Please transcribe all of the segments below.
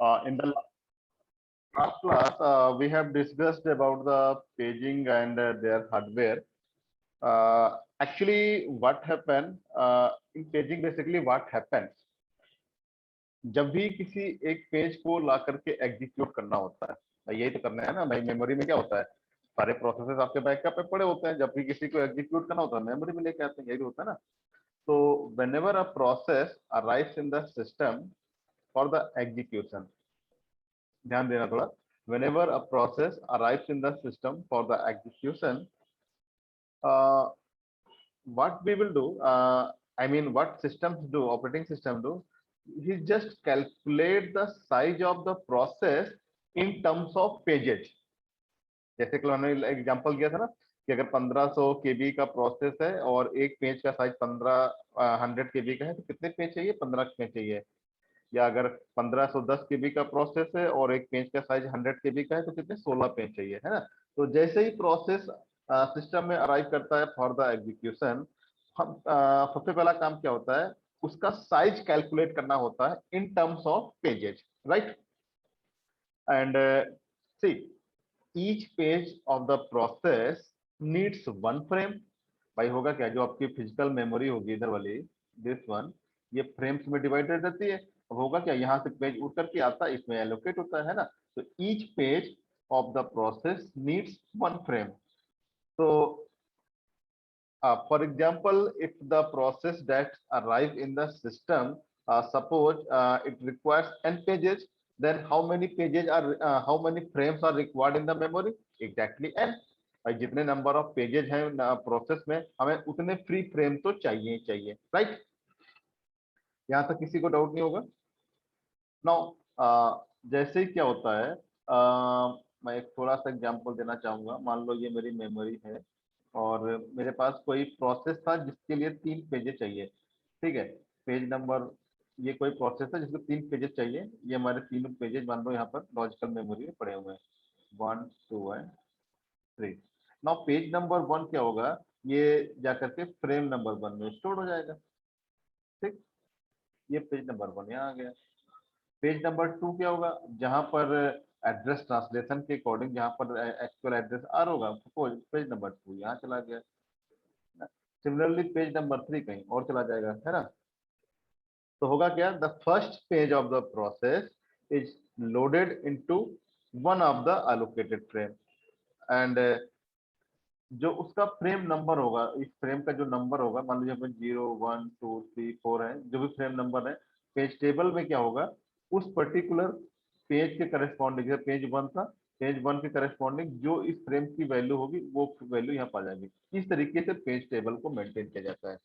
In the last class, we have discussed about the paging and their hardware. Actually, what happened in paging? Basically, what happens जब भी किसी एक page को ला करके execute करना होता है, यही तो करना है ना भाई। मेमोरी में क्या होता है, सारे प्रोसेसेस आपके बैकअप पे पड़े होते हैं। जब भी किसी को एग्जीक्यूट करना होता है मेमोरी में लेके आते हैं, यही होता है ना। तो whenever a process arrives in the system for the execution, ध्यान देना थोड़ा। whenever a process arrives in the system for the execution, uh, what we will do, I mean what systems do, operating system do, he just calculate the size of the process in terms of pages. जैसे कि मैंने example दिया था ना कि अगर 1500 केबी का process है और एक पेज का साइज 100 केबी का है, तो कितने पेज चाहिए? 15 पेज चाहिए। या अगर 1510 केबी का प्रोसेस है और एक पेज का साइज 100 केबी का है, तो कितने? 16 पेज चाहिए, है ना। तो जैसे ही प्रोसेस सिस्टम में अराइव करता है फॉर द एग्जीक्यूशन, हम सबसे पहला काम क्या होता है, उसका साइज कैलकुलेट करना होता है in terms of pages, right. And see each page of the process needs one frame। भाई होगा क्या, जो आपकी फिजिकल मेमोरी होगी इधर वाली, दिस वन, ये फ्रेम्स में डिवाइडेड रहती है। अब होगा क्या, यहाँ से पेज उठ करके आता है, इसमें एलोकेट होता है ना। तो each page of the process needs one frame. तो for example, if the process that arrive in the system, suppose it requires n pages, then how many pages are how many frames are required in the memory? Exactly n। भाई जितने number of pages हैं process में, हमें उतने free frame तो चाहिए ही चाहिए, right. यहाँ तक किसी को डाउट नहीं होगा। नाउ जैसे ही क्या होता है, मैं एक थोड़ा सा एग्जांपल देना चाहूंगा। मान लो ये मेरी मेमोरी है और मेरे पास कोई प्रोसेस था जिसके लिए 3 पेजेस चाहिए, ठीक है। पेज नंबर, ये कोई प्रोसेस है जिसको 3 पेजेस चाहिए। ये हमारे तीनों पेजेस मान लो यहाँ पर लॉजिकल मेमोरी में पड़े हुए हैं, 1 2 एंड 3। नाउ पेज नंबर 1 क्या होगा, ये जाकर के फ्रेम नंबर 1 में स्टोर हो जाएगा, ठीक। ये पेज नंबर 1 यहाँ आ गया। पेज नंबर 2 क्या होगा, जहां पर एड्रेस ट्रांसलेशन के अकॉर्डिंग जहां पर एक्चुअल एड्रेस आर होगा, सपोज पेज नंबर 2 यहाँ चला गया। सिमिलरली पेज नंबर 3 कहीं और चला जाएगा, है ना। तो होगा क्या, the first page of the process is loaded into one of the allocated frame. And जो उसका फ्रेम नंबर होगा, इस फ्रेम का जो नंबर होगा, मान लीजिए 0 1 2 3 4 है, जो भी फ्रेम नंबर है, पेज टेबल में क्या होगा, उस पर्टिकुलर पेज के करस्पॉन्डिंग, जैसे पेज 1 था, पेज 1 के करस्पॉन्डिंग जो इस फ्रेम की वैल्यू होगी वो वैल्यू यहाँ पा जाएगी। इस तरीके से पेज टेबल को मेंटेन किया जाता है।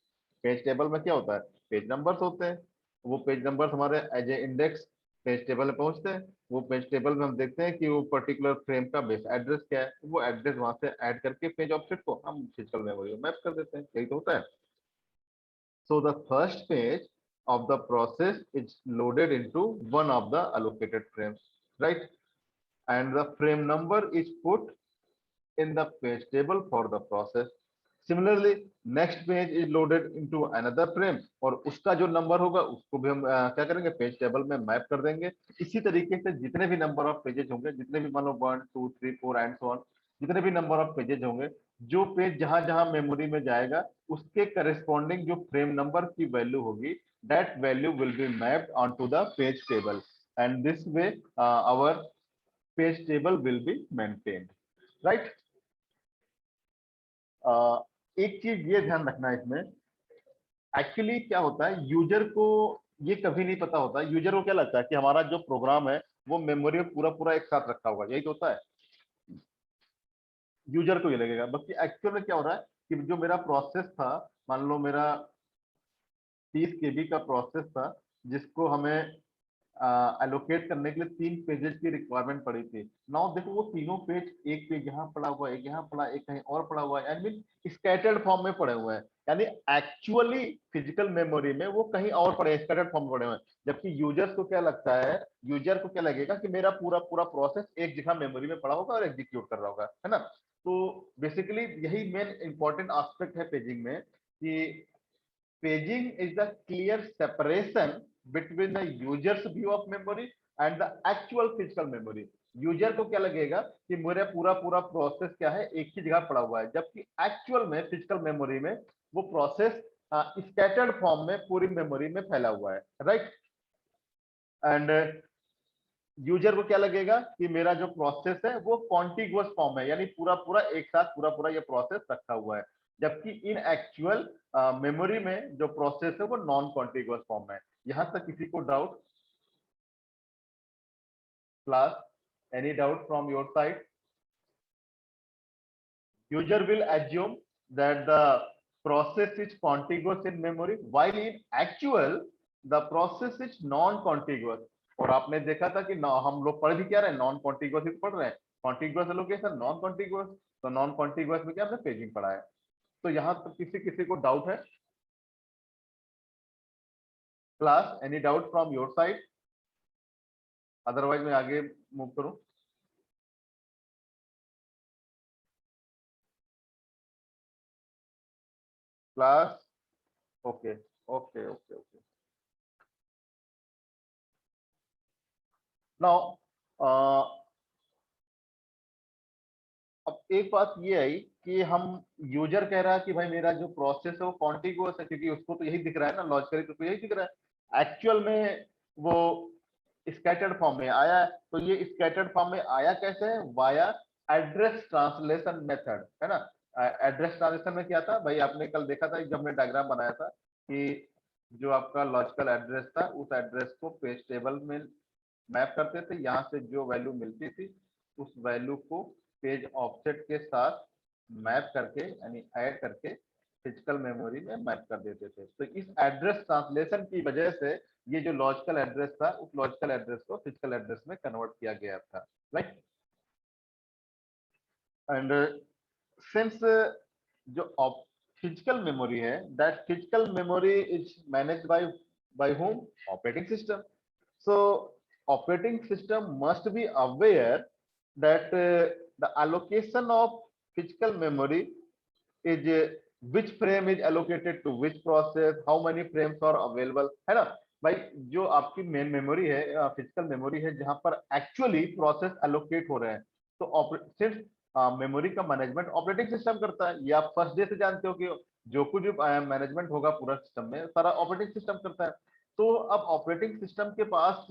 पेज टेबल में क्या होता है, पेज नंबर्स होते हैं, वो पेज नंबर्स हमारे as a index page table में पहुंचते हैं। वो पेज टेबल में हम देखते हैं कि वो पर्टिकुलर फ्रेम का बेस एड्रेस क्या है, वो एड्रेस वहां से ऐड करके पेज ऑफसेट को हम फिजिकल मेमोरी में मैप कर देते हैं, यही तो होता है। So the first page of the process is loaded into one of the allocated frames, right? And the frame number is put in the page table for the process. Similarly, next page is loaded into another frame और उसका जो number होगा उसको भी हम क्या करेंगे, page table में मैप कर देंगे। इसी तरीके से जितने भी नंबर ऑफ पेजेस होंगे, जितने भी मान लो 1 2 3 4 एंड सो ऑन, जितने भी नंबर ऑफ पेजेस होंगे, जो पेज जहां जहां मेमोरी में जाएगा उसके करस्पॉन्डिंग जो फ्रेम नंबर की वैल्यू होगी, that value will be mapped onto the page table and this way our page table will be maintained, right. एक चीज ये ध्यान रखना है इसमें, एक्चुअली क्या होता है, यूजर को ये कभी नहीं पता होता। यूजर को क्या लगता है कि हमारा जो प्रोग्राम है वो मेमोरी में पूरा पूरा एक साथ रखा होगा, यही तो होता है। यूजर को ये लगेगा, बल्कि एक्चुअल में क्या हो रहा है कि जो मेरा प्रोसेस था, मान लो मेरा 30 केबी का प्रोसेस था, जिसको हमें एलोकेट करने के लिए 3 पेजेस की रिक्वायरमेंट पड़ी थी। नाउ देखो वो तीनों पेज, एक पेज यहाँ पड़ा हुआ है, एक यहाँ पड़ा, एक कहीं और पड़ा हुआ है, एंड स्कैटर्ड फॉर्म में पड़े हुए हैं। यानी एक्चुअली फिजिकल मेमोरी में वो कहीं और पड़े, स्कैटर्ड फॉर्म में पड़े हुए हैं। जबकि यूजर्स को क्या लगता है, यूजर को क्या लगेगा कि मेरा पूरा पूरा प्रोसेस एक जगह मेमोरी में पड़ा होगा और एग्जीक्यूट कर रहा होगा, है ना। तो बेसिकली यही मेन इंपॉर्टेंट एस्पेक्ट है पेजिंग में, कि paging is the clear separation between the user's view of memory and the actual physical memory. User को क्या लगेगा कि मेरा पूरा पूरा प्रोसेस क्या है, एक ही जगह पड़ा हुआ है, जबकि एक्चुअल में फिजिकल मेमोरी में वो प्रोसेस स्कैटर्ड फॉर्म में पूरी मेमोरी में फैला हुआ है, राइट। एंड यूजर को क्या लगेगा कि मेरा जो प्रोसेस है वो कॉन्टिगुअस फॉर्म है, यानी पूरा पूरा एक साथ पूरा पूरा ये प्रोसेस रखा हुआ है, जबकि इन एक्चुअल मेमोरी में जो प्रोसेस है वो नॉन कॉन्टिगुअस फॉर्म है। यहां तक किसी को doubt? Class, any doubt from your side? User will assume that the process is contiguous in memory, while in actual the process is non-contiguous। और आपने देखा था कि हम लोग पढ़ भी क्या रहे हैं, नॉन कॉन्टिगुअस ही पढ़ रहे हैं। कॉन्टिगुअस एलोकेशन, नॉन कॉन्टिगुअस, तो नॉन कॉन्टिगुअस में क्या हमने पेजिंग पढ़ा है। तो यहाँ तो किसी किसी को डाउट है? Class, any doubt from your side? Otherwise मैं आगे मूव करूं? Class, okay okay okay okay. Now अब एक बात ये आई कि हम यूजर कह रहा है कि भाई मेरा जो प्रोसेस है वो कॉन्टिगुअस है, क्योंकि उसको तो यही दिख रहा है ना, लॉजिकली तो यही दिख रहा है। एक्चुअल में वो स्कैटर्ड फॉर्म में आया है, तो ये स्कैटर्ड फॉर्म में आया कैसे है? वाया एड्रेस ट्रांसलेशन मेथड, है ना। एड्रेस ट्रांसलेशन में क्या था भाई, आपने कल देखा था जब हमने डायग्राम बनाया था कि जो आपका लॉजिकल एड्रेस था उस एड्रेस को पेज टेबल में मैप करते थे, यहाँ से जो वैल्यू मिलती थी उस वैल्यू को पेज ऑफसेट के साथ मैप करके यानी ऐड करके फिजिकल मेमोरी में मैप कर देते थे। तो इस एड्रेस ट्रांसलेशन की वजह से ये जो लॉजिकल एड्रेस था उस लॉजिकल एड्रेस को फिजिकल एड्रेस में कन्वर्ट किया गया था, राइट। एंड सिंस जो फिजिकल मेमोरी है, that physical memory is managed by whom? Operating system. So operating system must be aware that the allocation of physical memory is which frame is allocated to which process, how many frames are available, है ना भाई। जो आपकी main memory है, physical memory है, जहां पर actually process allocate हो रहे हैं, तो सिर्फ मेमोरी का मैनेजमेंट ऑपरेटिंग सिस्टम करता है। ये आप फर्स्ट डे से जानते हो कि जो कुछ भी मैनेजमेंट होगा पूरा सिस्टम में सारा ऑपरेटिंग सिस्टम करता है। तो अब ऑपरेटिंग सिस्टम के पास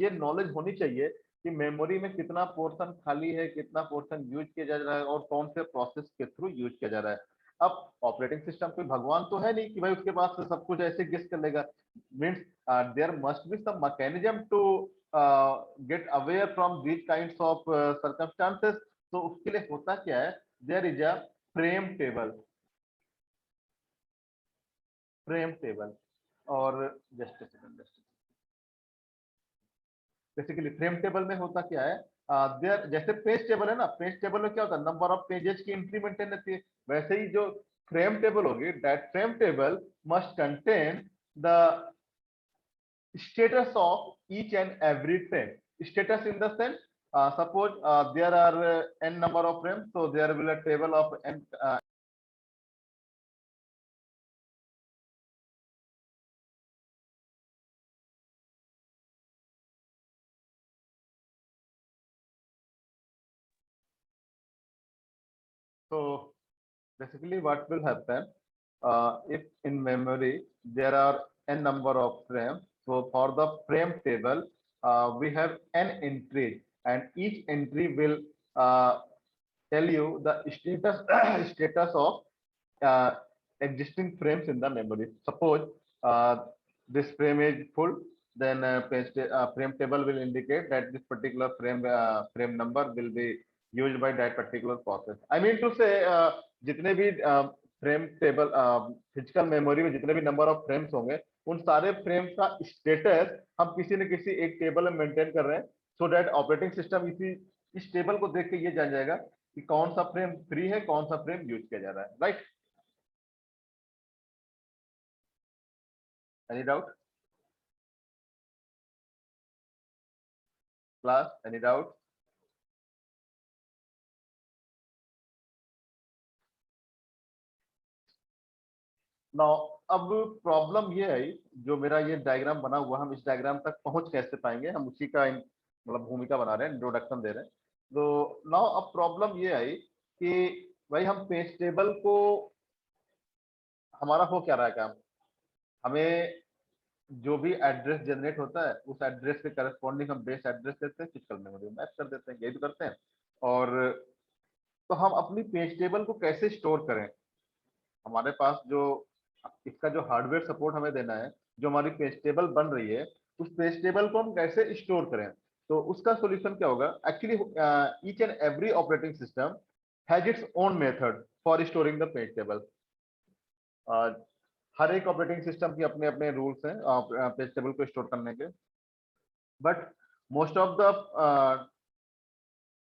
ये नॉलेज होनी चाहिए कि मेमोरी में कितना पोर्शन खाली है, कितना पोर्शन यूज किया जा रहा है और कौन से प्रोसेस के थ्रू यूज किया जा रहा है। अब ऑपरेटिंग सिस्टम कोई भगवान तो है नहीं कि भाई उसके पास सब कुछ ऐसे गेस कर लेगा। Means there must be some mechanism to get aware from these kinds of circumstances. तो उसके लिए होता क्या है, there is a frame table, frame table. और just second, basically frame table में होता क्या है, देयर जैसे पेज टेबल है ना, पेज टेबल में क्या होता है, नंबर ऑफ पेजेस की एंट्री मेंटेन रहती है। वैसे ही जो फ्रेम टेबल होगी, that frame table must contain the status of each and every frame. Status in the sense, suppose there are n number of frames, so there will a table of n. So basically, what will happen if in memory there are n number of frames? So for the frame table, we have n entries, and each entry will tell you the status status of uh, existing frames in the memory. Suppose this frame is full, then frame table will indicate that this particular frame number will be used by that particular process. I mean to say, जितने भी frame table physical memory में जितने भी number of frames होंगे, उन सारे frames का status हम किसी न किसी एक टेबल में मेंटेन कर रहे हैं, सो दैट ऑपरेटिंग सिस्टम इस टेबल को देख के ये जान जाएगा कि कौन सा फ्रेम फ्री है, कौन सा फ्रेम यूज किया जा रहा है, right. Any doubt class, any doubt? Now अब प्रॉब्लम ये आई, जो मेरा ये डायग्राम बना हुआ, हम इस डायग्राम तक पहुंच कैसे पाएंगे, हम उसी का मतलब भूमिका बना रहे हैं, इंट्रोडक्शन दे रहे हैं। तो नाउ अब प्रॉब्लम ये आई कि भाई हम पेज टेबल को, हमारा हो क्या रहा है काम, हमें जो भी एड्रेस जनरेट होता है उस एड्रेस के करस्पॉन्डिंग हम बेस एड्रेस देते हैं, फिजिकल मेमोरी में मैप कर देते हैं, यही तो करते हैं। और तो हम अपनी पेज टेबल को कैसे स्टोर करें, हमारे पास जो इसका जो हार्डवेयर सपोर्ट हमें देना है, जो हमारी पेज टेबल बन रही है, उस पेज टेबल को हम कैसे स्टोर करें। तो उसका सॉल्यूशन क्या होगा, actually each and every operating system has its own method for storing the page table. हर एक ऑपरेटिंग सिस्टम की अपने अपने रूल्स हैं पेज टेबल को स्टोर करने के, but most of the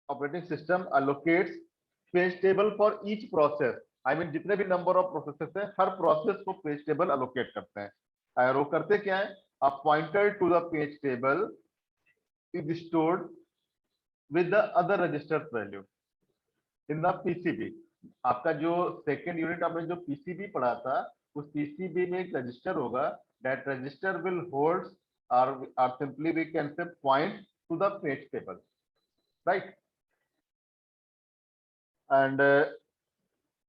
operating system allocates page table for each process. I mean जितने भी नंबर ऑफ प्रोसेसेस हैं, हर प्रोसेस को पेज टेबल अलोकेट करते हैं। और वो करते क्या है, a pointer to the page table is stored with the other registers value in the PCB. आपका जो सेकेंड यूनिट आपने जो पीसीबी पढ़ा था, उस पीसीबी में एक रजिस्टर होगा, दैट रजिस्टर विल होल्ड और simply we can say point to the page table, right. And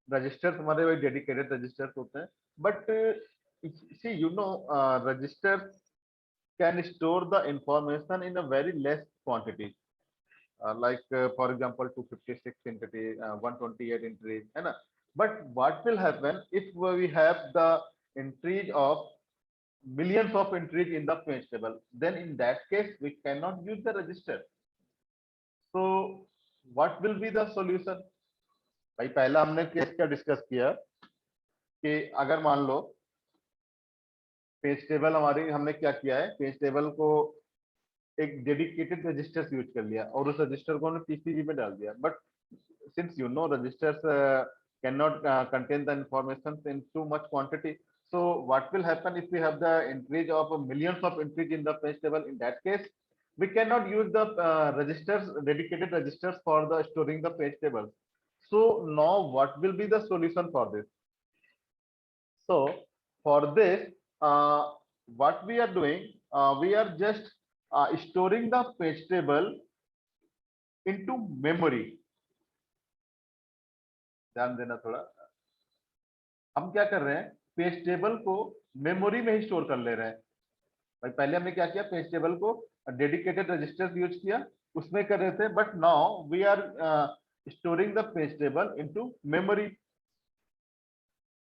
registers हमारे वही डेडिकेटेड रजिस्टर्स होते हैं, but see you know registers can store the information in a very less quantity, like for example 256 entity, 128 entries, है ना। But what will happen if we have the entries of millions of entries in the page table? Then in that case we cannot use the register. So what will be the solution? भाई पहला हमने case क्या discuss किया कि अगर मान लो page table हमारी, हमने क्या किया है, पेज टेबल को एक डेडिकेटेड रजिस्टर्स यूज कर लिया और उस रजिस्टर को हमने पीसीबी में डाल दिया, but since you know registers cannot contain the information in too much quantity, so what will happen if we have the entries of millions of entries in the page table? In that case we cannot use the registers, dedicated registers for the storing the page table. So now what will be the solution for this? So for this, what we are doing, we are just storing the page table into memory। ध्यान देना थोड़ा, हम क्या कर रहे हैं, page table को memory में ही स्टोर कर ले रहे हैं। भाई पहले हमने क्या किया, पेज टेबल को डेडिकेटेड रजिस्टर्स यूज किया, उसमें कर रहे थे, but now we are storing the page table into memory.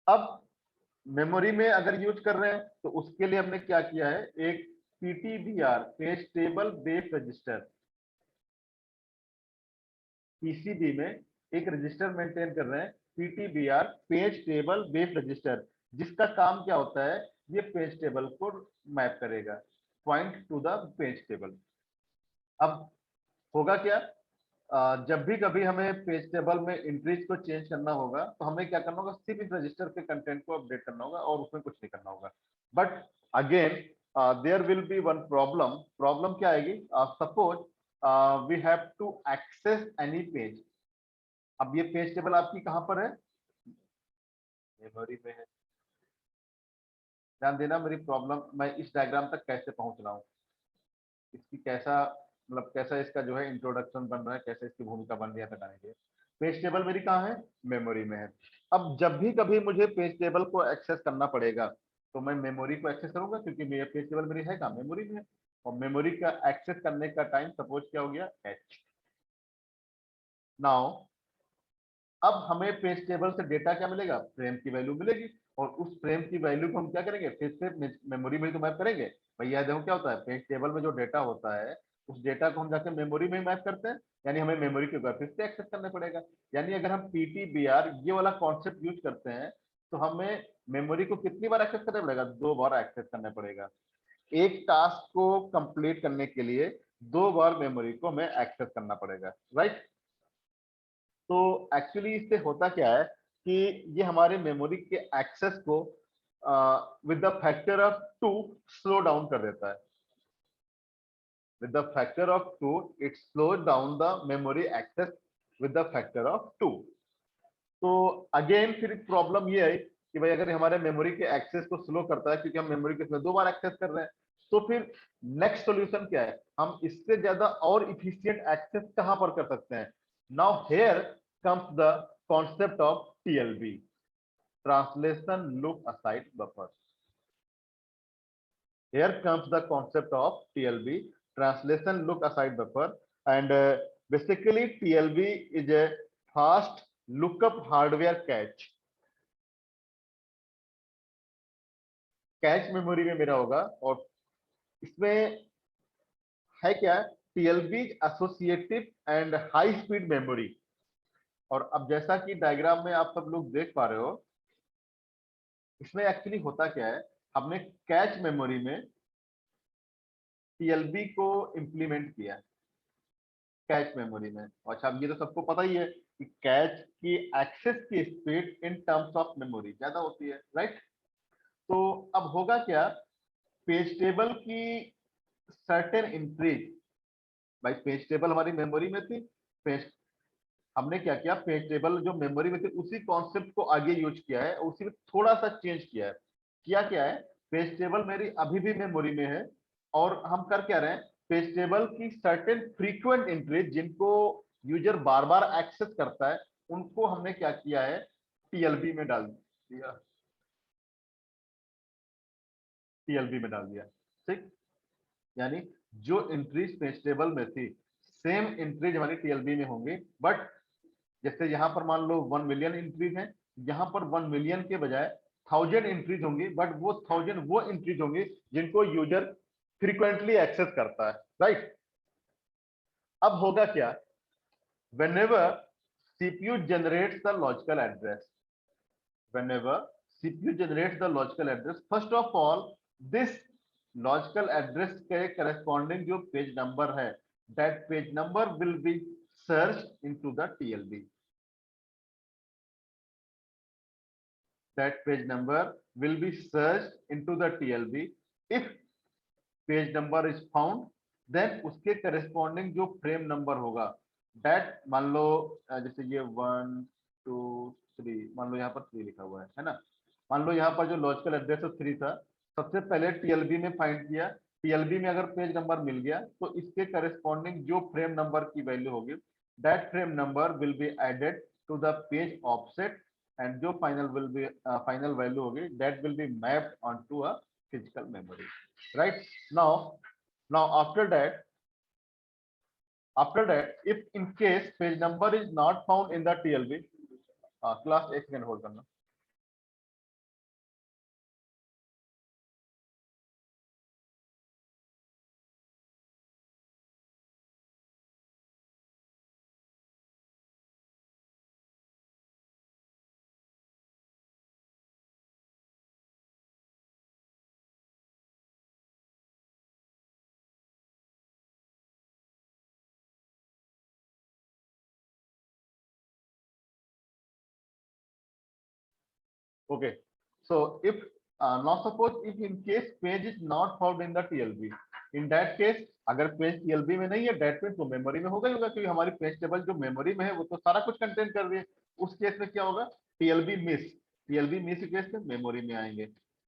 अब मेमोरी में अगर यूज कर रहे हैं तो उसके लिए हमने क्या किया है, एक PTBR page table base register, PCB में एक रजिस्टर मेंटेन कर रहे हैं, PTBR page table base register, जिसका काम क्या होता है, ये पेज टेबल को मैप करेगा, point to the page table. अब होगा क्या, जब भी कभी हमें पेज टेबल में एंट्रीज को चेंज करना होगा तो हमें क्या करना होगा, सिर्फ इस रजिस्टर के कंटेंट को अपडेट करना होगा और उसमें कुछ नहीं करना होगा। But again there will be one problem. Problem क्या आएगी, suppose we have to access any page. अब ये पेज टेबल आपकी कहां पर है, मेमोरी में है। ध्यान देना मेरी प्रॉब्लम, मैं इस डायग्राम तक कैसे पहुंच रहा हूँ, इसकी कैसा मतलब कैसा इसका जो है इंट्रोडक्शन बन रहा है, कैसे इसकी भूमिका बन रही है बताएंगे। पेज टेबल मेरी कहाँ है, मेमोरी में है। अब जब भी कभी मुझे पेज टेबल को एक्सेस करना पड़ेगा तो मैं मेमोरी को एक्सेस करूंगा, क्योंकि मेरा पेज टेबल मेरी है कहाँ, मेमोरी में है। और मेमोरी का एक्सेस करने का टाइम सपोज क्या हो गया, h। नाउ अब हमें पेज टेबल से डेटा क्या मिलेगा, फ्रेम की वैल्यू मिलेगी, और उस फ्रेम की वैल्यू को हम क्या करेंगे, फिर से मेमोरी में तो मैप करेंगे। भैया देखो क्या होता है, पेज टेबल में जो डेटा होता है उस डेटा को हम जाके मेमोरी में मैप करते हैं, यानी हमें मेमोरी के ऊपर फिर से एक्सेस करना पड़ेगा। यानी अगर हम पीटीबीआर ये वाला कॉन्सेप्ट यूज करते हैं तो हमें मेमोरी को कितनी बार एक्सेस करना पड़ेगा, 2 बार एक्सेस करना पड़ेगा। एक टास्क को कंप्लीट करने के लिए 2 बार मेमोरी को हमें एक्सेस करना पड़ेगा, राइट। तो एक्चुअली इससे होता क्या है कि ये हमारे मेमोरी के एक्सेस को with the factor of 2 slow down कर देता है। With the factor of 2 it slow down the memory access with the factor of 2। तो अगेन फिर प्रॉब्लम ये है कि भाई अगर हमारे मेमोरी के एक्सेस को स्लो करता है क्योंकि हम मेमोरी के इसमें 2 बार एक्सेस कर रहे हैं, तो फिर नेक्स्ट सॉल्यूशन क्या है, हम इससे ज्यादा और इफिशिएंट एक्सेस कहां पर कर सकते हैं। Now here comes the concept of TLB, translation look aside buffer. Here comes the concept of TLB, translation look aside buffer, and basically TLB is a fast lookup hardware cache। Cache memory में मेरा होगा, और इसमें है क्या, TLB associative and high speed memory. और अब जैसा कि डायग्राम में आप सब लोग देख पा रहे हो, इसमें एक्चुअली होता क्या है, हमने कैच मेमोरी में टीएलबी को इंप्लीमेंट किया कैच मेमोरी में। अच्छा, अब ये तो सबको पता ही है कि कैच की एक्सेस की speed in terms of memory ज्यादा होती है, राइट। तो अब होगा क्या, पेज टेबल की सर्टेन इंक्रीज, भाई पेज टेबल हमारी मेमोरी में थी, पेज हमने क्या किया, पेज टेबल जो मेमोरी में थी उसी कॉन्सेप्ट को आगे यूज किया है, उसी में थोड़ा सा चेंज किया है। किया क्या है, पेज टेबल मेरी अभी भी मेमोरी में है, और हम कर क्या रहे हैं, पेज टेबल की सर्टेन फ्रीक्वेंट एंट्रीज जिनको यूजर बार बार एक्सेस करता है, उनको हमने क्या किया है, टीएलबी में डाल दिया, टीएलबी में डाल दिया, ठीक। यानी जो एंट्रीज पेज टेबल में थी, सेम एंट्रीज हमारी टीएलबी में होंगी, बट जैसे यहाँ पर मान लो 1 मिलियन एंट्रीज है, यहाँ पर 1 मिलियन के बजाय 1000 एंट्रीज होंगी, बट वो 1000 वो एंट्रीज होंगी जिनको यूजर फ्रीक्वेंटली एक्सेस करता है, राइट। अब होगा क्या, whenever CPU generates the logical address, whenever CPU generates the logical address, first of all this logical address के corresponding जो पेज नंबर है, that page number will be searched into the TLB, that page number will be searched into the TLB। if page number is found, then उसके corresponding जो frame number होगा, that मान लो जैसे ये 1 2 3, मान लो यहाँ पर 3 लिखा हुआ है ना, मान लो यहाँ पर जो लॉजिकल एड्रेस 3 था, सबसे पहले टीएलबी में फाइंड किया, टीएलबी में अगर पेज नंबर मिल गया तो इसके करस्पॉन्डिंग जो फ्रेम नंबर की वैल्यू होगी, that frame number will be added to the page offset, and जो फाइनल वैल्यू होगी that will be mapped onto a physical memory, right. Now after that if in case page number is not found in the TLB, class एक second hold करना। Okay, so if now suppose if in case page is not found in the TLB, in that case अगर page TLB में नहीं है, that means तो memory में होगा ही होगा, क्योंकि हमारी पेज टेबल जो मेमोरी में है वो तो सारा कुछ कंटेन कर रही है। उस केस में क्या होगा, TLB miss, TLB miss case में मेमोरी में आएंगे,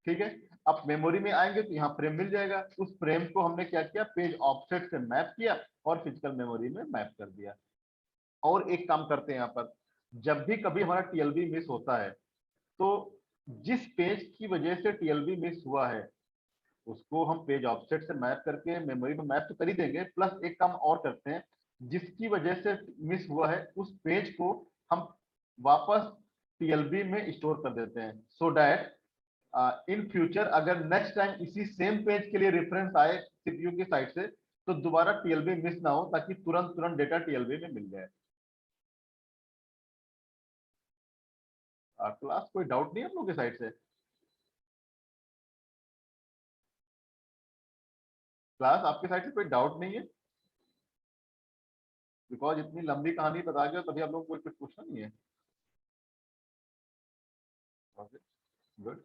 ठीक है। अब मेमोरी में आएंगे तो यहाँ फ्रेम मिल जाएगा, उस फ्रेम को हमने क्या किया, पेज ऑफसेट से मैप किया और फिजिकल मेमोरी में मैप कर दिया। और एक काम करते हैं यहाँ पर, जब भी कभी हमारा TLB मिस होता है तो जिस पेज की वजह से टीएलबी मिस हुआ है उसको हम पेज ऑफसेट से मैप करके मेमोरी में मैप तो कर ही देंगे, प्लस एक काम और करते हैं, जिसकी वजह से मिस हुआ है उस पेज को हम वापस टीएलबी में स्टोर कर देते हैं, सो दैट इन फ्यूचर अगर नेक्स्ट टाइम इसी सेम पेज के लिए रेफरेंस आए सीपीयू की साइड से तो दोबारा टीएलबी मिस ना हो, ताकि तुरंत तुरंत डेटा टीएलबी में मिल जाए। क्लास कोई डाउट नहीं है आप लोगों की साइड से? क्लास आपके साइड से कोई डाउट नहीं है? बिकॉज इतनी लंबी कहानी बता गया तभी आप लोगों को कुछ पूछना नहीं है। गुड।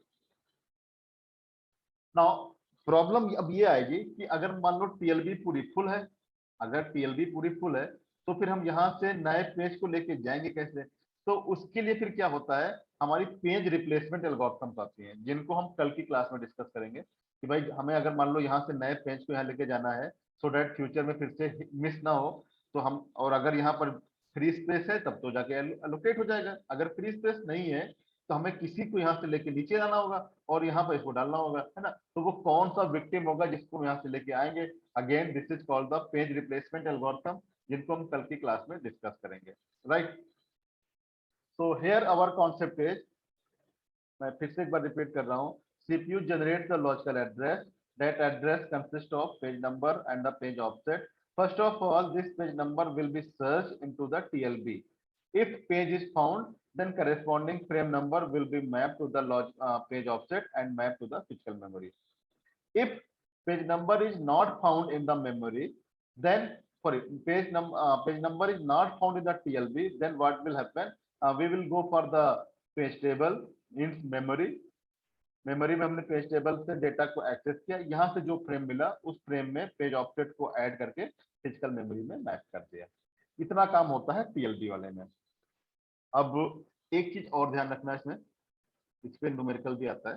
नाउ प्रॉब्लम अब ये आएगी कि अगर मान लो टीएलबी पूरी फुल है, अगर टीएलबी पूरी फुल है तो फिर हम यहाँ से नए पेज को लेके जाएंगे कैसे? तो उसके लिए फिर क्या होता है, हमारी पेज रिप्लेसमेंट एल्गोरिथम्स आती हैं, जिनको हम कल की क्लास में डिस्कस करेंगे कि भाई हमें अगर मान लो यहाँ से नए पेज को यहाँ लेके जाना है, सो डैट फ्यूचर में फिर से मिस ना हो, तो हम, और अगर यहाँ पर फ्री स्पेस है तब तो जाके एलोकेट हो जाएगा, अगर फ्री स्पेस नहीं है तो हमें किसी को यहाँ से लेके नीचे आना होगा और यहाँ पर इसको डालना होगा, है ना। तो वो कौन सा विक्टिम होगा जिसको हम यहाँ से लेके आएंगे, again this is called the page replacement algorithm, जिनको हम कल की क्लास में डिस्कस करेंगे, right. So here our concept is, मैं फिर से एक बार रिपीट कर रहा हूँ, CPU generates the logical address. That address consists of page number and the page offset. First of all, this page number will be searched into the TLB. If page is found, then corresponding frame number will be mapped to the page offset and mapped to the physical memory. If page number is not found in the memory, then sorry, page number is not found in the TLB, then what will happen? We will go for the page table in memory. Memory में हमने page table से data को access किया, यहाँ से जो frame मिला उस फ्रेम में पेज ऑफसेट को ऐड करके फिजिकल मेमोरी में मैप कर दिया। इतना काम होता है टीएलबी वाले में। अब एक चीज और ध्यान रखना है, इसमें इस पे न्यूमेरिकल भी आता है।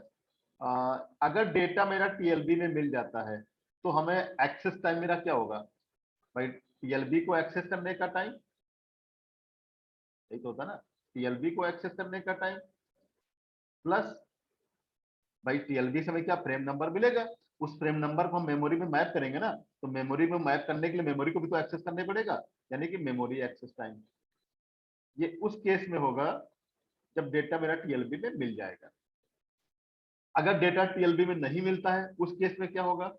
अगर डेटा मेरा टीएलबी में मिल जाता है तो हमें एक्सेस टाइम मेरा क्या होगा भाई, टीएलबी को एक्सेस करने का टाइम, यही तो होता है ना, टीएलबी को एक्सेस करने का टाइम प्लस भाई टीएलबी से हमें क्या फ्रेम नंबर मिलेगा, उस फ्रेम नंबर को हम मेमोरी में मैप करेंगे ना, तो मेमोरी में मैप करने के लिए मेमोरी को भी तो एक्सेस करने पड़ेगा, यानी कि मेमोरी एक्सेस टाइम। ये उस केस में होगा जब डेटा मेरा टीएलबी में मिल जाएगा। अगर डेटा टीएलबी में नहीं मिलता है उस केस में क्या होगा,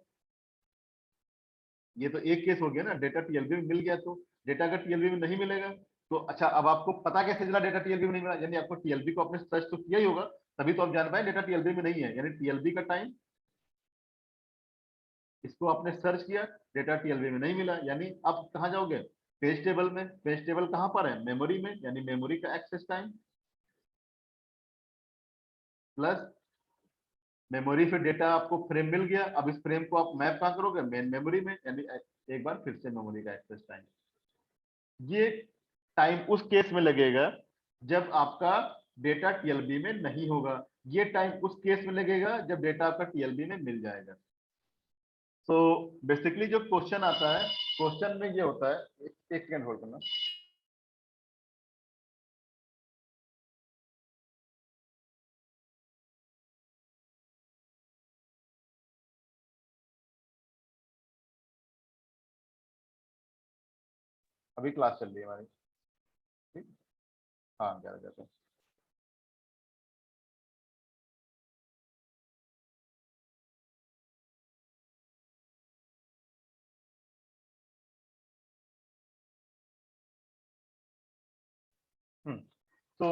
ये तो एक केस हो गया ना, डेटा टीएलबी में मिल गया, तो डेटा अगर टीएलबी में नहीं मिलेगा तो अच्छा, अब आपको पता कैसे चला डेटा टीएलबी में नहीं मिला, यानी आपको टीएलबी को आपने सर्च तो किया ही होगा, तभी तो आप जान पाए डेटा टीएलबी में नहीं है, यानी टीएलबी का टाइम, इसको आपने सर्च किया, डेटा टीएलबी में नहीं मिला, यानी आप कहाँ जाओगे, पेज टेबल में। पेज टेबल कहाँ पर है, मेमोरी में, यानी मेमोरी का एक्सेस टाइम प्लस मेमोरी से डेटा आपको फ्रेम मिल गया, अब इस फ्रेम को आप मैप कहाँ करोगे, मेन मेमोरी में, यानी एक बार फिर से मेमोरी का एक्सेस टाइम। ये टाइम उस केस में लगेगा जब आपका डेटा टीएलबी में नहीं होगा, ये टाइम उस केस में लगेगा जब डेटा आपका टीएलबी में मिल जाएगा। तो बेसिकली जो क्वेश्चन आता है, क्वेश्चन में ये होता है, एक सेकंड होल्ड करना। अभी क्लास चल रही है हमारी, ठीक, हाँ 11 बजे। तो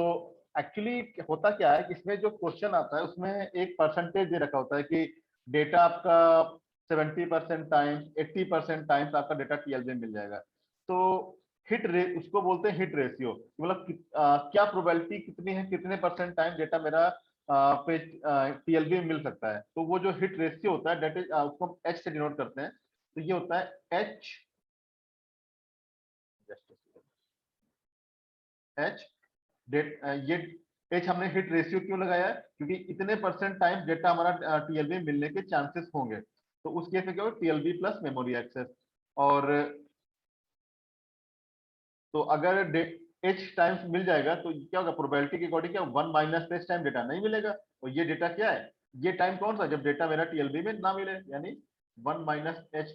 एक्चुअली होता क्या है कि इसमें जो क्वेश्चन आता है उसमें एक परसेंटेज दे रखा होता है कि डेटा आपका 70% टाइम्स 80% टाइम्स आपका डेटा टीएलबी में मिल जाएगा। तो हिट रेट उसको बोलते हैं, हिट रेशियो, मतलब क्या प्रोबेबिलिटी कितनी है, कितने परसेंट टाइम डेटा मेरा पे टीएलबी में मिल सकता है। तो वो जो हिट रेशियो होता है डेट इज, उसको हम एच से डिनोट करते हैं, तो ये होता है एच, एच डेट, ये एच हमने हिट रेशियो क्यों लगाया है, क्योंकि इतने परसेंट टाइम डेटा हमारा टीएलबी मिलने के चांसेस होंगे, तो उस केस में क्या होगा, टीएलबी प्लस मेमोरी एक्सेस। और तो अगर एच टाइम्स मिल जाएगा तो क्या होगा, प्रोबेबिलिटी के अकॉर्डिंग क्या, 1 - एच टाइम डेटा नहीं मिलेगा, और ये डेटा क्या है, ये टाइम कौन सा, जब डेटा मेरा टीएलबी में ना मिले, यानी 1 - एच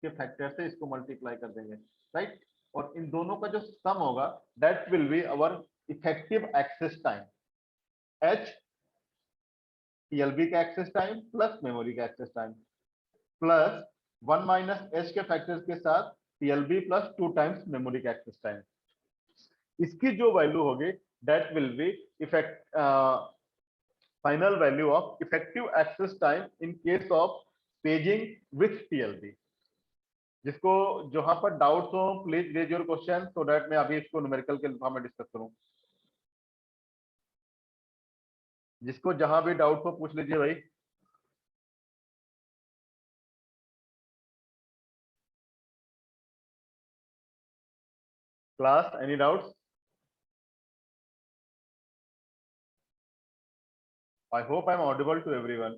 के फैक्टर से इसको मल्टीप्लाई कर देंगे, राइट। और इन दोनों का जो सम होगा that will be our effective access time, H TLB का एक्सेस टाइम प्लस मेमोरी का एक्सेस टाइम प्लस 1 - एच के फैक्टर्स के साथ टीएलबी प्लस 2 टाइम्स मेमोरी का एक्सेस टाइम। इसकी जो वैल्यू होगी that will be effect final value of effective access time in case of paging with TLB. जिसको जहां पर डाउट्स हो please raise your question so that मैं अभी इसको न्यूमेरिकल के फॉर्म में डिस्कस करूं। जिसको जहां भी डाउट हो पूछ लीजिए भाई। Class any doubts? I hope I'm audible to everyone.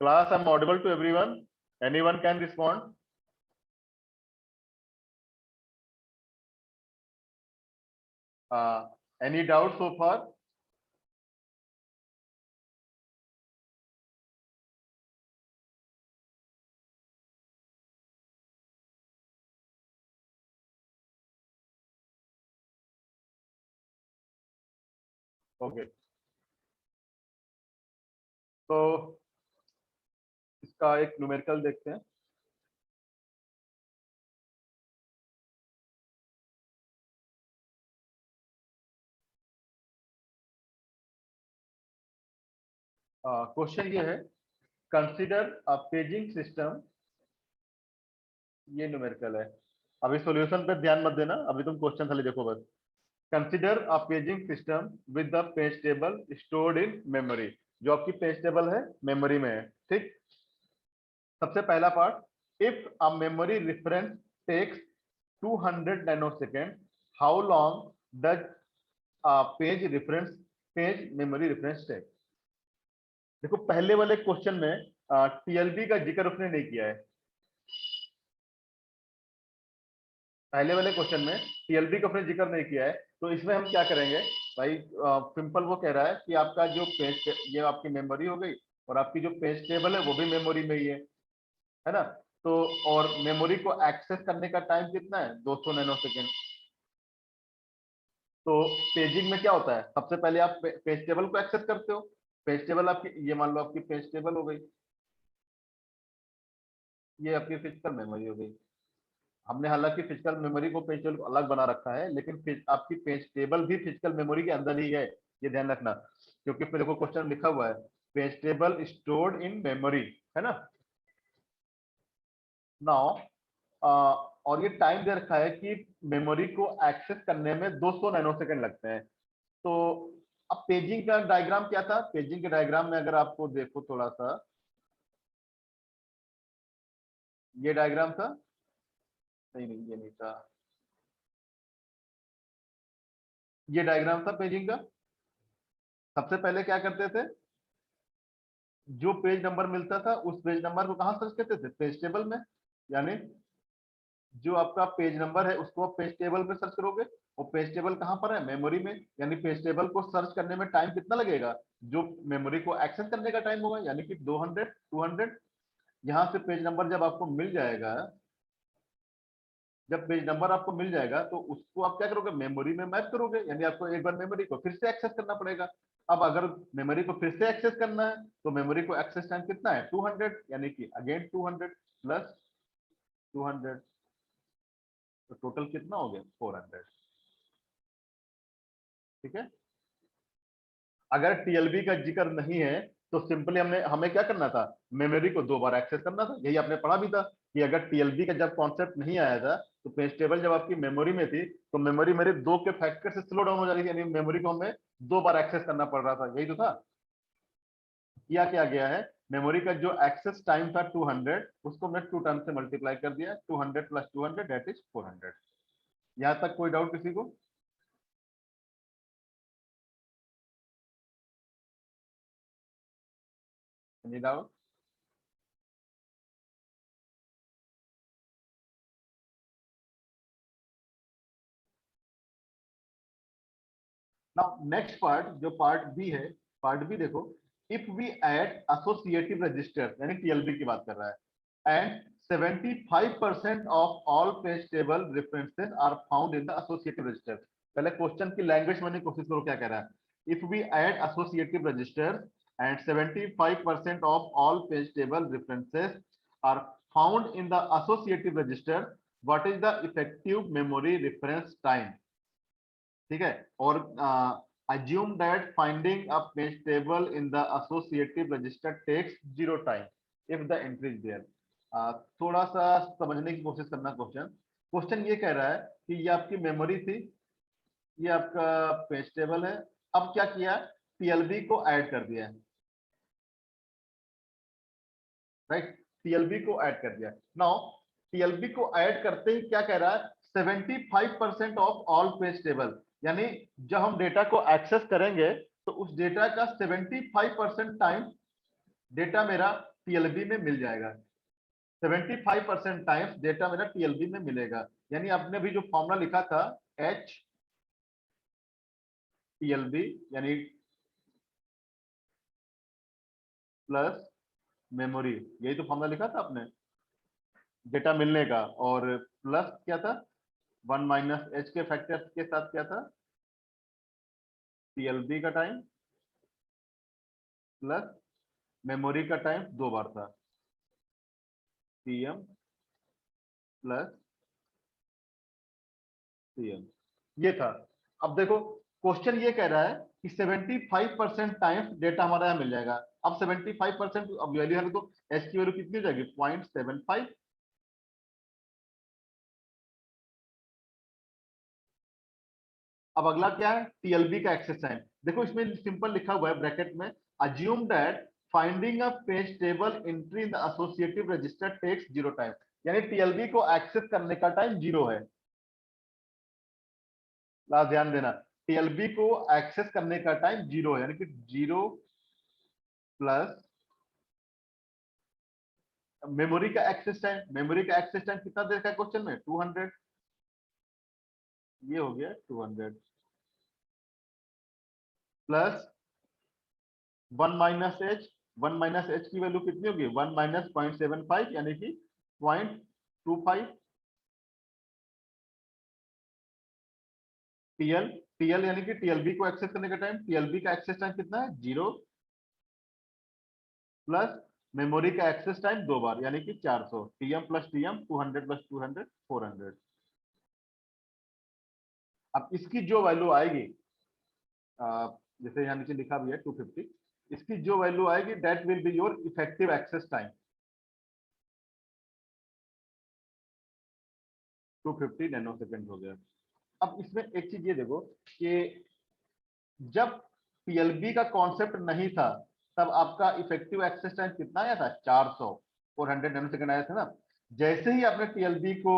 Class, I'm audible to everyone. Anyone can respond. Uh, any doubts so far? Okay. तो इसका एक न्यूमेरिकल देखते हैं। क्वेश्चन ये है, कंसीडर अ पेजिंग सिस्टम, ये न्यूमेरिकल है। अभी सॉल्यूशन पे ध्यान मत देना, अभी तुम क्वेश्चन खाली देखो बस। Consider a paging system with the page table stored in memory. जो आपकी पेज टेबल है मेमोरी में है, ठीक। सबसे पहला part, if a memory reference takes 200 nanosecond, how long does page reference page memory reference take. देखो पहले वाले क्वेश्चन में टीएलबी का जिक्र उसने नहीं किया है। पहले वाले क्वेश्चन में टीएलबी का उसने जिक्र नहीं किया है, तो इसमें हम क्या करेंगे भाई, सिंपल वो कह रहा है कि आपका जो पेज, ये आपकी मेमोरी हो गई और आपकी जो पेज टेबल है वो भी मेमोरी में ही है ना। तो और मेमोरी को एक्सेस करने का टाइम कितना है, 200 नैनोसेकेंड। तो पेजिंग में क्या होता है, सबसे पहले आप पेज टेबल को एक्सेस करते हो। पेज टेबल आपकी, ये मान लो आपकी पेज टेबल हो गई, ये आपकी फिजिकल मेमोरी हो गई। हमने हालांकि फिजिकल मेमोरी को पेज टेबल को अलग बना रखा है, लेकिन आपकी पेज टेबल भी फिजिकल मेमोरी के अंदर ही है, ये ध्यान रखना। क्योंकि मेरे को क्वेश्चन लिखा हुआ है, page table stored in memory, है ना। नाउ और ये टाइम दे रखा है कि मेमोरी को एक्सेस करने में 200 नैनोसेकंड लगते हैं। तो अब पेजिंग का डायग्राम क्या था, पेजिंग के डायग्राम में अगर आपको देखो थोड़ा सा, ये डायग्राम था, नहीं नहीं ये नहीं था, ये डायग्राम था पेजिंग का। सबसे पहले क्या करते थे, जो पेज नंबर मिलता था उस पेज नंबर को कहाँ सर्च करते थे, पेज टेबल में। यानी जो आपका पेज नंबर है उसको आप पेज टेबल में सर्च करोगे, और पेज टेबल कहाँ पर है, मेमोरी में। यानी पेज टेबल को सर्च करने में टाइम कितना लगेगा, जो मेमोरी को एक्सेस करने का टाइम होगा, यानी कि 200। यहाँ से पेज नंबर जब आपको मिल जाएगा, जब पेज नंबर आपको मिल जाएगा तो उसको आप क्या करोगे, मेमोरी में मैप करोगे। यानी आपको एक बार मेमोरी को फिर से एक्सेस करना पड़ेगा। अब अगर मेमोरी को फिर से एक्सेस करना है तो मेमोरी को एक्सेस टाइम कितना है, 200, यानी कि अगेन 200 प्लस 200, तो टोटल कितना हो गया, 400। ठीक है। अगर टीएलबी का जिक्र नहीं है तो सिंपली हमें क्या करना था, मेमोरी को 2 बार एक्सेस करना था। यही आपने पढ़ा भी था कि अगर टीएलबी का जब कॉन्सेप्ट नहीं आया था तो पेज टेबल जब आपकी मेमोरी में थी तो मेमोरी मेरे 2 के फैक्टर से स्लो डाउन हो जा रही थी, यानी मेमोरी को हमें 2 बार एक्सेस करना पड़ रहा था, यही तो था। किया क्या गया है, मेमोरी का जो एक्सेस टाइम था 200, उसको मैं 2 टाइम से मल्टीप्लाई कर दिया, 200 प्लस 200 दैट इज 400। यहां तक कोई डाउट किसी को? Any doubt? Now next part, जो पार्ट बी है, पार्ट बी देखो, if we add associative register, यानी टीएलबी की बात कर रहा है, and 75% of all page table references are found in the associative register. पहले क्वेश्चन की लैंग्वेज में कोशिश करो क्या कह रहा है। If we add associative register and 75% of all page table references are found in the associative register, what is the effective memory reference time. ठीक है। और assume that finding a page table in the associative register takes 0 time if the entry is there। थोड़ा सा समझने की कोशिश करना question. Question ये कह रहा है कि ये आपकी मेमोरी थी, ये आपका पेज टेबल है। अब क्या किया, टीएलबी को ऐड कर दिया है, राइट। टीएलबी को ऐड कर दिया। नाउ टीएलबी को ऐड करते ही क्या कह रहा है, 75% ऑफ ऑल पेज टेबल, यानी जब हम डेटा को एक्सेस करेंगे तो उस डेटा का 75% टाइम डेटा मेरा टीएलबी में मिल जाएगा। 75% टाइम्स डेटा मेरा टीएलबी में मिलेगा। यानी आपने भी जो फॉर्मूला लिखा था एच टीएलबी यानी प्लस मेमोरी, यही तो फॉर्मूला लिखा था आपने डेटा मिलने का, और प्लस क्या था 1 माइनस एच के फैक्टर के साथ क्या था टीएलबी का टाइम प्लस मेमोरी का टाइम 2 बार था टीएम प्लस टीएम, ये था। अब देखो क्वेश्चन ये कह रहा है कि 75% टाइम्स डेटा हमारा यहाँ मिल जाएगा। अब 75% अब वैल्यू है तो एच की वैल्यू कितनी हो जाएगी 0.75। अब अगला क्या है टीएलबी का एक्सेस टाइम। देखो इसमें सिंपल लिखा हुआ है ब्रैकेट में, assume that finding a page table entry in the associative register takes 0 time, यानी टीएलबी को एक्सेस करने का टाइम 0 है। लास्ट ध्यान देना, टीएलबी को एक्सेस करने का टाइम 0 है, यानी कि 0 प्लस मेमोरी का एक्सेस टाइम। मेमोरी का एक्सेस टाइम कितना देर का क्वेश्चन में 200, ये हो गया 200 plus 1 minus H. 1 minus H की वैल्यू कितनी होगी 1 माइनस 0.75 यानी कि 0.25। टीएल टीएल यानी कि टीएलबी को एक्सेस करने का टाइम, टीएलबी का एक्सेस टाइम कितना है 0 प्लस मेमोरी का एक्सेस टाइम 2 बार यानी कि 400। TM plus TM 200 plus 200 400। अब इसकी जो वैल्यू आएगी जैसे यहाँ नीचे लिखा भी है 250, इसकी जो वैल्यू आएगी that will be your effective access time 250 nano second हो गया। अब इसमें एक चीज ये देखो कि जब टीएलबी का कॉन्सेप्ट नहीं था तब आपका इफेक्टिव एक्सेस टाइम कितना आया था 400 नैनो सेकेंड आया था ना। जैसे ही आपने टीएलबी को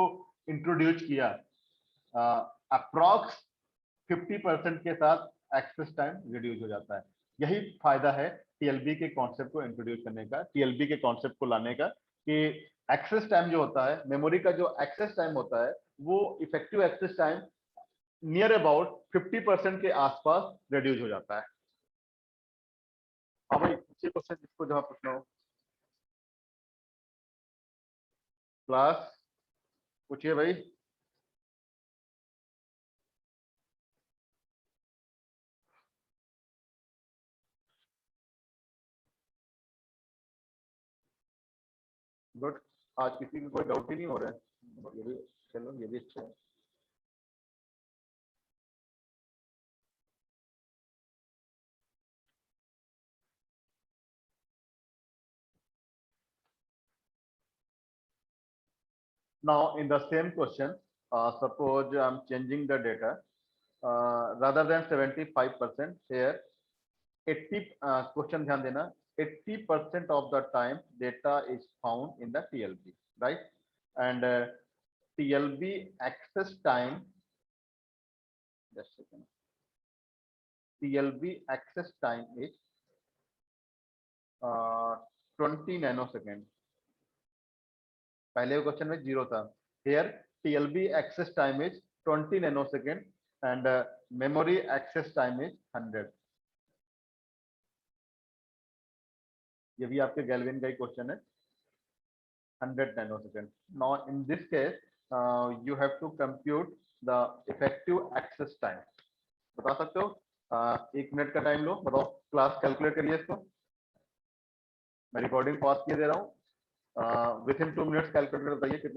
इंट्रोड्यूस किया अप्रॉक्स 50% के साथ एक्सेस टाइम रिड्यूस हो जाता है। यही फायदा है टीएलबी के कॉन्सेप्ट को इंट्रोड्यूस करने का, टीएलबी के कॉन्सेप्ट को लाने का, कि एक्सेस टाइम जो होता है मेमोरी का जो एक्सेस टाइम होता है वो effective access time near about 50% के आसपास रिड्यूस हो जाता है। हाँ भाई अच्छे क्वेश्चन जिसको जवाब पूछना हो क्लास पूछिए भाई। गुड, आज किसी को कोई डाउट ही नहीं हो रहा है, ये भी चलो ये भी अच्छा है। Now, in the same question, suppose I'm changing the data rather than 75% here, 80 question ध्यान देना 80% of the time data is found in the TLB, right? And TLB access time, just a second. TLB access time is 20 nanosecond. पहले question में 0 था। Here TLB access time is 20 nanosecond and memory access time is 100. ये भी आपके गैल्विन का ही question है 100 nanosecond. Now in this case you have to compute the effective access time. बता सकते हो 1 मिनट का टाइम लो, बताओ क्लास कैलकुलेट करिए इसको। मैं रिकॉर्डिंग पॉज किए दे रहा हूँ, विद इन 2 मिनट्स कैलकुलेट बताइए कितना